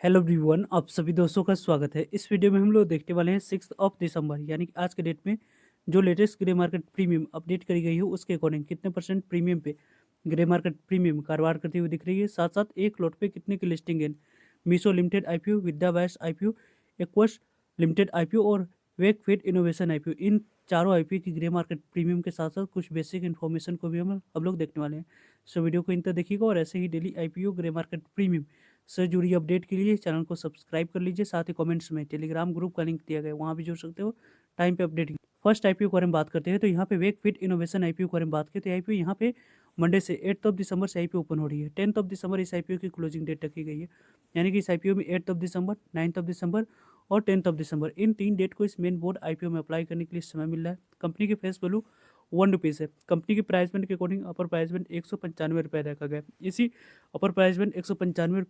Hello everyone, आप सभी दोस्तों का स्वागत है। इस वीडियो में हम लोग देखने वाले हैं 6 दिसंबर यानी कि आज के डेट में जो latest grey market premium update करी गई है उसके अकॉर्डिंग कितने परसेंट प्रीमियम पे ग्रे मार्केट प्रीमियम कारोबार करती हुई दिख रही है। साथ साथ एक लॉट पे कितने की लिस्टिंग है मीशो लिमिटेड आईपीओ, विद्या वैश आईपीओ, एक्वस लिमिटेड आईपीओ और वेक फिट इनोवेशन आईपीओ, इन चारों आईपीओ की ग्रे मार्केट प्रीमियम के साथ साथ कुछ बेसिक इन्फॉर्मेशन को भी हम लोग देखने वाले हैं। सो वीडियो को इन तक देखिएगा और ऐसे ही daily IPO grey market premium से जुड़ी अपडेट के लिए चैनल को सब्सक्राइब कर लीजिए। साथ ही कमेंट्स में टेलीग्राम ग्रुप का लिंक दिया गया है, वहाँ भी जुड़ सकते हो टाइम पे अपडेट। फर्स्ट आईपीओ के बारे में बात करते हैं तो यहाँ पे वेक फिट इनोवेशन आईपीओ के बारे में बात करें तो आईपीओ यहाँ पे मंडे से 8 दिसंबर से आईपीओ ओपन हो रही है। 10 दिसंबर इस आईपीओ की क्लोजिंग डेट रखी गई है, यानी कि इस आईपीओ में 8 दिसंबर, 9 दिसंबर और 10 दिसंबर इन 3 डेट को इस मेन बोर्ड आईपीओ में अप्लाई करने के लिए समय मिल रहा है। कंपनी की फेस वैल्यू ₹1 है। कंपनी की प्राइसमेंट के अकॉर्डिंग अपर प्राइसमेंट ₹195 रखा गया है। इसी अपर प्राइसमेंट ₹195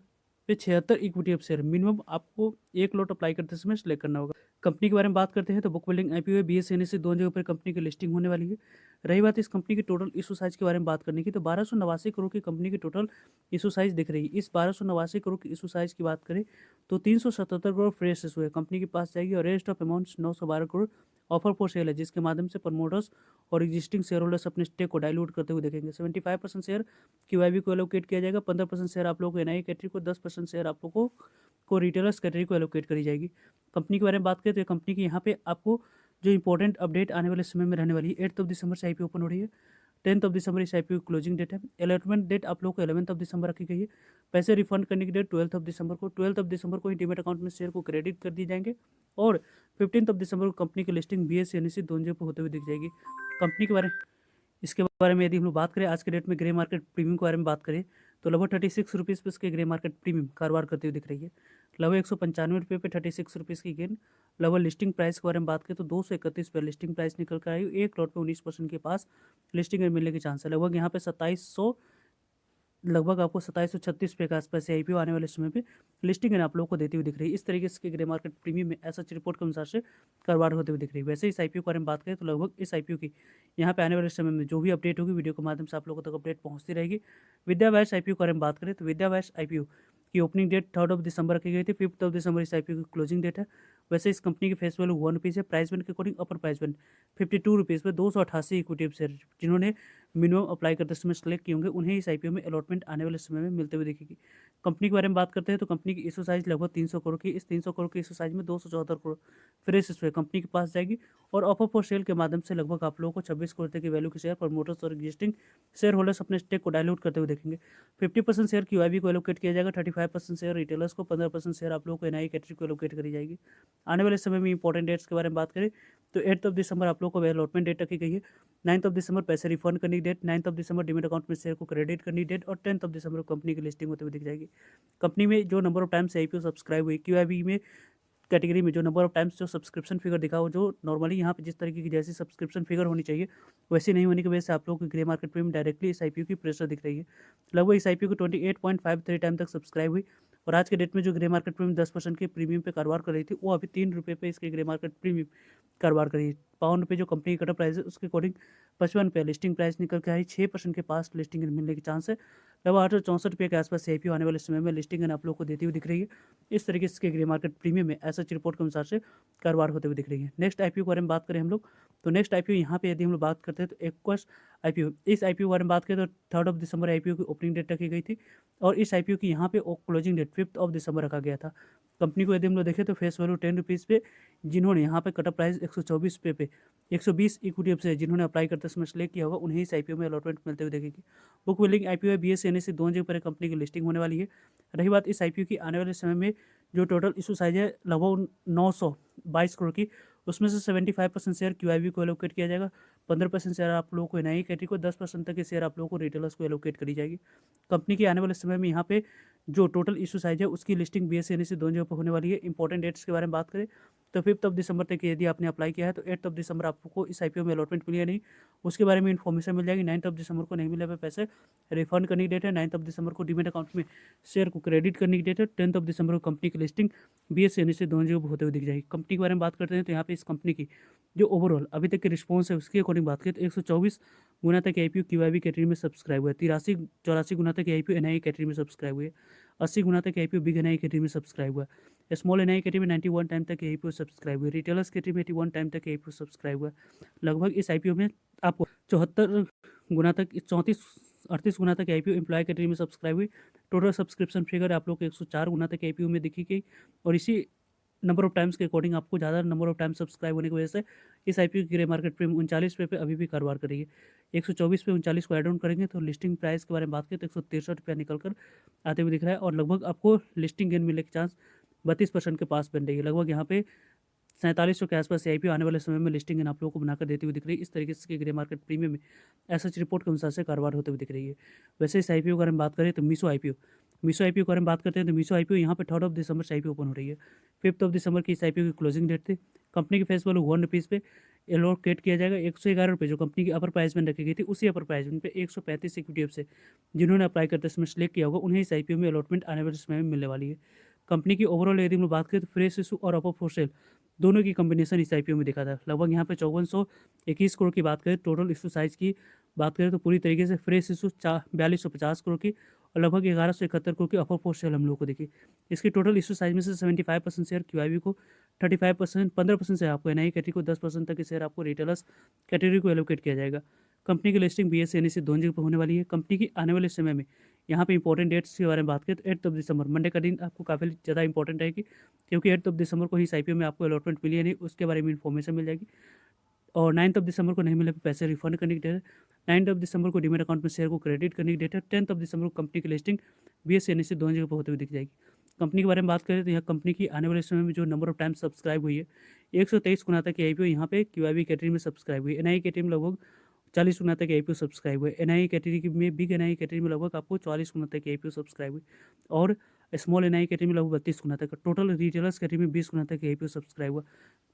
पे 76 इक्विटी ऑफ शेयर मिनिमम आपको एक लॉट अप्लाई करते समय सेलेक्ट करना होगा। कंपनी के बारे में बात करते हैं तो बुक बिल्डिंग आईपीओ है, बीएसई से 2 जगह पर कंपनी की लिस्टिंग होने वाली है। रही बात इस कंपनी की टोटल इशू साइज के बारे में बात करने की तो 1289 करोड़ की कंपनी की टोटल इशू साइज दिख रही है। इस 1289 करोड़ की इशू साइज की बात करें तो 377 करोड़ फ्रेश इशू है कंपनी के पास जाएगी और rest of amounts 912 crore offer for sale है, जिसके माध्यम से प्रमोटर्स और एग्जिस्टिंग शेयर होल्डर्स अपने स्टेक को डाइल्यूट करते हुए देखेंगे। 75% शेयर क्यूआईबी को एलोकेट किया जाएगा, 15% शेयर आप लोगों को एनआई कैटेगरी को, 10% शेयर आप लोगों को रिटेलर्स कैटेगरी को एलोकेट करी जाएगी। कंपनी के बारे में बात करें तो ये कंपनी की यहाँ पे आपको जो इंपॉर्टेंट अपडेट आने वाले समय में रहने वाली है, 8 दिसंबर से आईपीओ ओपन हो रही है। 10 दिसंबर इस आईपीओ की क्लोजिंग डेट है। अलॉटमेंट डेट आप लोग को 11 दिसंबर रखी गई है। पैसे रिफंड करने की डेट 12 दिसंबर को। 12 दिसंबर को ही डीमेट अकाउंट में शेयर को क्रेडिट कर दिए जाएंगे और 15 दिसंबर को कंपनी की लिस्टिंग बीएसई एनएसई दोनों पर होते हुए दिख जाएगी। कंपनी के बारे इसके बारे में यदि हम लोग बात करें आज के डेट में ग्रे मार्केट प्रीमियम के बारे में बात करें तो लगभग 36 रुपीज़ पे इसके ग्रे मार्केट प्रीमियम कारोबार करते हुए दिख रही है। लगभग 195 रुपये पे 36 रुपीज़ की गेन। लगभग लिस्टिंग प्राइस के बारे में बात करें तो 231 पे लिस्टिंग प्राइस निकल कर आई। एक लॉट पे 19% के पास लिस्टिंग मिलने के चांस है। लगभग यहाँ पे 2700 लगभग आपको 2736 के आसपास से आईपीओ आने वाले समय पे लिस्टिंग आप लोगों को देती हुई दिख रही है। इस तरीके से ग्रे मार्केट प्रीमियम में ऐसा रिपोर्ट के अनुसार से कारोबार होते हुए दिख रही है। वैसे इस आईपीओ के बारे में बात करें तो लगभग इस आईपीओ की यहाँ पे आने वाले समय में जो भी अपडेट होगी वीडियो के माध्यम से आप लोगों तक अपडेट पहुंचती रहेगी। विद्या वैश आईपीओ के बारे में बात करें तो विद्या वैश आईपीओ की ओपनिंग डेट 3 दिसंबर रखी गई थी। 5 दिसंबर इस आईपीओ की क्लोजिंग डेट है। वैसे इस कंपनी की फेस वैल्यू ₹1 है। प्राइसमेंट के अकॉर्डिंग अपर प्राइसमेंट ₹52 पे 288 इक्विटी शेयर जिन्होंने मिनिमम अप्लाई करते समय सेलेक्ट किए होंगे उन्हें इस आईपीओ में अलॉटमेंट आने वाले समय में मिलते हुए दिखेगी। कंपनी के बारे में बात करते हैं तो कंपनी की इशू साइज लगभग 300 करोड़ की। इस 300 करोड़ की इशू साइज में 274 करोड़ फ्रेश इशू है कंपनी के पास जाएगी और ऑफर फॉर सेल के माध्यम से लगभग आप लोगों को 26 करोड़ तक की वैल्यू के शेयर प्रमोटर्स और एग्जिस्टिंग शेयर होल्डर्स अपने स्टेक को डायलूट करते हुए देखेंगे। 50% शेयर क्यूआईबी को एलोकेट किया जाएगा, 35% शेयर रिटेलर्स को, 15% शेयर आप लोगों को एनआई कैटेगरी को एलोकेट करी जाएगी। आने वाले समय में इंपॉर्टेंट डेट्स के बारे में बात करें तो 8 दिसंबर आप लोगों को अलॉटमेंट डेट रखी गई है। 9 दिसंबर पैसे रिफंड करने की डेट, 9 दिसंबर डीमेट अकाउंट में शेयर को क्रेडिट करने की डेट और 10 दिसंबर को कंपनी की लिस्टिंग होते हुए दिख जाएगी। कंपनी में जो number of times IPO subscribe हुई क्यूआईबी में कैटेगरी में जो नंबर ऑफ टाइम्स जो सब्सक्रिप्शन फिगर दिखा हो, जो नॉर्मली यहाँ पे जिस तरीके की जैसी सब्सक्रिप्शन फिगर होनी चाहिए वैसी नहीं होने की वजह से आप लोगों को ग्रे मार्केट में डायरेक्टली इस आईपीओ की प्रेशर दिख रही है। लगभग इस आईपीओ को 28.53 टाइम तक सब्सक्राइब हुई और आज के डेट में जो ग्रे मार्केट प्रीमियम 10% के प्रीमियम पे कारोबार कर रही थी वो अभी ₹3 पे इसके ग्रे मार्केट प्रीमियम कारोबार कर रही है। ₹52 जो कंपनी की कटअप प्राइस है उसके अकॉर्डिंग 55 पे लिस्टिंग प्राइस निकल के आई। 6% के पास लिस्टिंग मिलने के चांस है। लगभग ₹864 के आसपास से आईपीओ आने वाले समय में लिस्टिंग आप लोग को देती हुई दिख रही है। इस तरीके से ग्रे मार्केट प्रीमियम में ऐसा रिपोर्ट के अनुसार से कारोबार होते हुए दिख रही है। नेक्स्ट आईपीओ के बारे में बात करें हम लोग तो नेक्स्ट आईपीओ यहाँ पे यदि हम लोग बात करते हैं तो एक्वस आईपीओ। इस आईपीओ के बारे में बात करें तो 3 दिसंबर आईपीओ की ओपनिंग डेट रखी गई थी और इस आईपीओ की यहाँ पे क्लोजिंग डेट 5 दिसंबर रखा गया था। कंपनी को यदि हम लोग देखें तो फेस वैल्यू ₹10 पे जिन्होंने यहाँ पे कटअप प्राइस 124 पे 120 इक्विटी से जिन्होंने अप्लाई करते समय सेलेक्ट किया होगा उन्हें इस आईपीओ में अलॉटमेंट मिलते हुए देखेगी। बुक बिल्डिंग आईपीओ है, बीएसई एनएसई दोनों जगह पर कंपनी की लिस्टिंग होने वाली है। रही बात इस आईपीओ की आने वाले समय में जो टोटल इशू साइज है लगभग 922 करोड़ की, उसमें से 75% शेयर क्यूआईबी को एलोकेट किया जाएगा, 15% शेयर आप लोगों को एनआई कैटेगरी को, 10% तक के शेयर आप लोगों को रिटेलर्स को एलोकेट करी जाएगी। कंपनी के आने वाले समय में यहाँ पे जो टोटल इशू साइज है उसकी लिस्टिंग बीएसई एनएसई दोनों जगह पर होने वाली है। इंपॉर्टेंट डेट्स के बारे में बात करें तो 5 दिसंबर तक यदि आपने अप्लाई किया है तो 8 दिसंबर आपको इस आईपीओ में अलॉटमेंट मिली है नहीं उसके बारे में इन्फॉर्मेशन मिल जाएगी। 9 दिसंबर को नहीं मिले पे पैसे रिफंड करने की डेट है। 9 दिसंबर को डीमेट अकाउंट में शेयर को क्रेडिट करने की डेट है। 10 दिसंबर को कंपनी की लिस्टिंग बीएसई एनएसई दोनों जगह होते हुए दिख जाएगी। कंपनी के बारे में बात करते हैं तो यहाँ पे इस कंपनी की जो ओवरऑल अभी तक की रिस्पॉन्स है उसके अकॉर्डिंग बात करें तो 124 गुना तक आईपीओ क्यूआईबी कैटेगरी में सब्सक्राइब हुआ है, 83-84 गुना तक आईपीओ एनआई कैटेगरी में सब्सक्राइब हुए, 80 गुना तक आईपीओ बिग एनआई कैटेगरी में सब्सक्राइब हुआ। स्मॉल एनआई कैटेगरी में 91 टाइम तक आईपीओ सब्सक्राइब हुए। रिटेलर्स कैटेगरी में 81 टाइम तक आईपीओ सब्सक्राइब हुआ। लगभग इस आईपीओ में आपको 74 गुना तक 38 गुना तक आईपीओ एम्प्लॉय कैटेगरी में सब्सक्राइब हुई। टोटल सब्सक्रिप्शन फिगर आप लोग को 104 गुना तक आईपीओ में दिखी गई और इसी नंबर ऑफ टाइम्स के अकॉर्डिंग आपको ज़्यादा नंबर ऑफ टाइम सब्सक्राइब होने की वजह से इस आईपीओ की ग्रे मार्केट प्रीमियम 39 रुपये पे अभी भी कारोबार कर रही है। 124 पे 39 को ऐड ऑन करेंगे तो लिस्टिंग प्राइस के बारे में बात करें तो 163 रुपया निकल कर आते हुए दिख रहा है और लगभग आपको लिस्टिंग गेन मिलने के चांस 32% के पास बन रही है। लगभग यहाँ पे 4700 के आसपास आईपीओ आने वाले समय में लिस्टिंग इन आप लोगों को बनाकर देती हुई दिख रही है। इस तरीके से ग्रे मार्केट प्रीमियम में एसएच रिपोर्ट के अनुसार से कारोबार होते हुए दिख रही है। वैसे इस आईपीओ के बारे में बात करें तो मीशो आईपीओ के बारे में बात करते हैं तो मीशो आईपीओ यहाँ पे 3 दिसंबर से आईपीओ ओपन हो रही है। 5 दिसंबर की इस आईपीओ की क्लोजिंग डेट थी। कंपनी के फेस वैल्यू ₹1 पे एलोकेट किया जाएगा। 111 रुपये जो कंपनी की अपर प्राइस में रखी गई थी उसी अपर प्राइस पे 135 इक्विटी से जिन्होंने अप्लाई करते समय सिलेक्ट किया होगा उन्हें इस आईपीओ में अलॉटमेंट आने वाले समय में मिलने वाली है। कंपनी की ओवरऑल यदि हम बात करें तो फ्रेश इशू और अपर फॉर सेल दोनों की कॉम्बिनेशन इस आईपीओ में दिखा था। लगभग यहाँ पे 5421 करोड़ की बात करें टोटल इशू साइज की बात करें तो पूरी तरीके से फ्रेश इशू 4250 करोड़ की और लगभग 1171 करोड़ की अपर फॉर सेल हम लोग को दिखी। इसकी टोटल इशू साइज में से 75% शेयर क्यूआईबी को, 35% 15% से आपको एनआई कैटेगरी को, 10% तक के शेयर आपको रिटेलर्स कैटेगरी को एलोकेट किया जाएगा। कंपनी की लिस्टिंग बीएसई एनएसई दोनों जगह पर होने वाली है। कंपनी की आने वाले समय में यहाँ पे इंपॉर्टेंट डेट्स के बारे में बात करें तो 8 दिसंबर मंडे का दिन आपको काफ़ी ज़्यादा इंपॉर्टेंट रहेगी क्योंकि 8 दिसंबर को ही इस आईपीओ में आपको अलॉटमेंट मिली है नहीं उसके बारे में इन्फॉर्मेशन मिल जाएगी और 9 दिसंबर को नहीं मिले पैसे रिफंड करने की डेट है। 9 दिसंबर को डीमेट अकाउंट में शेयर को क्रेडिट करने की डेट है। 10 दिसंबर को कंपनी की लिस्टिंग बीएसई एनएसई दोनों जगह पर होते हुए दिख जाएगी। कंपनी के बारे में बात करें तो यह कंपनी की आने वाले समय में जो नंबर ऑफ टाइम सब्सक्राइब हुई है 123 गुना तक की आईपीओ यहाँ पे क्यूआईबी कैटेगरी में सब्सक्राइब हुई। एनआई कैटेगरी में लगभग 40 गुना तक आईपीओ सब्सक्राइब हुए। एनआई कैटेगरी में बिग एनआई कैटेगरी में लगभग आपको 44 गुना तक आईपीओ सब्सक्राइब हुई और स्मॉल एनआई कैटेगरी में लगभग 32 गुना तक। टोटल रिटेलर्स कैटेगरी में 20 गुना तक आईपीओ सब्सक्राइब हुआ।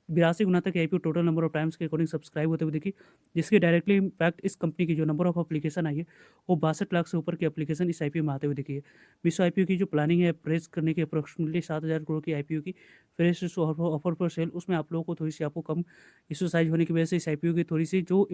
82 गुना तक IPO total number of times के अकॉर्डिंग सब्सक्राइब होते हुए दिखी जिसके डायरेक्टली इम्पैक्ट इस कंपनी की जो नंबर ऑफ एप्लीकेशन आई है वो 62 लाख से ऊपर की एप्लीकेशन इस आईपीओ में आते हुए दिखी है। मीशो आईपीओ की जो प्लानिंग है प्रेस करने की अप्रोक्सीमेटली 7000 करोड़ की आईपीओ की फ्रेश ऑफर पर सेल उसमें आप लोगों को थोड़ी सी आपको कम इशू साइज होने की वजह से इस आईपीओ की थोड़ी सी जो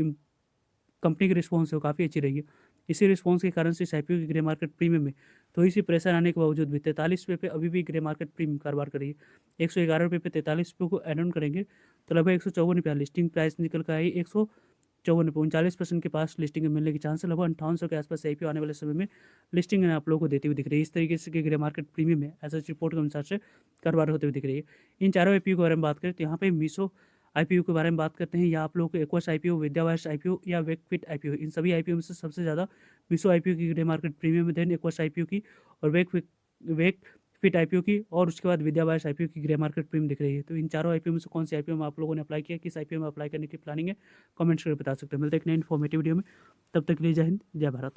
कंपनी की रिस्पॉन्स है वो काफ़ी अच्छी रही है। इसी रिस्पॉन्स के कारण से इस आईपीओ की ग्रे मार्केट प्रीमियम में थोड़ी सी प्रेशर आने के बावजूद भी 43 रुपये पे अभी भी ग्रे मार्केट प्रीमियम कारोबार कर रही है। 111 रुपये पे 43 रुपये को एड ऑन करेंगे तो लगभग 154 रुपया लिस्टिंग प्राइस निकल कर आई। 154 रुपये 39% के पास लिस्टिंग मिलने के चांस है। लगभग 5800 के आसपास आईपीओ आने वाले समय में लिस्टिंग आप लोगों को देती हुई दिख रही है। इस तरीके से ग्रे मार्केट प्रीमियम है ऐसा रिपोर्ट के अनुसार से कारोबार होते हुए दिख रही है। इन चारों आईपीओ के बारे में बात करें तो यहाँ पे मीशो आईपीओ के बारे में बात करते हैं या आप लोगों को एक्वस आईपीओ, विद्यावास आईपीओ या वेकफिट आईपीओ इन सभी आईपीओ में से सबसे ज़्यादा मीशो आईपीओ की ग्रे मार्केट प्रीमियम में देन एक्वस आईपीओ की और वेकफिट आईपीओ की और उसके बाद विद्यावास आईपीओ की ग्रे मार्केट प्रीमियम दिख रही है। तो इन चारों आईपीओ में से कौन सी आईपीओ में आप लोगों ने अप्लाई किया, किस आईपीओ में अप्लाई करने की प्लानिंग है, कमेंट्स करके बता सकते हैं। मिलते हैं एक नई इन्फॉर्मेटिव वीडियो में, तब तक के लिए जय हिंद जय भारत।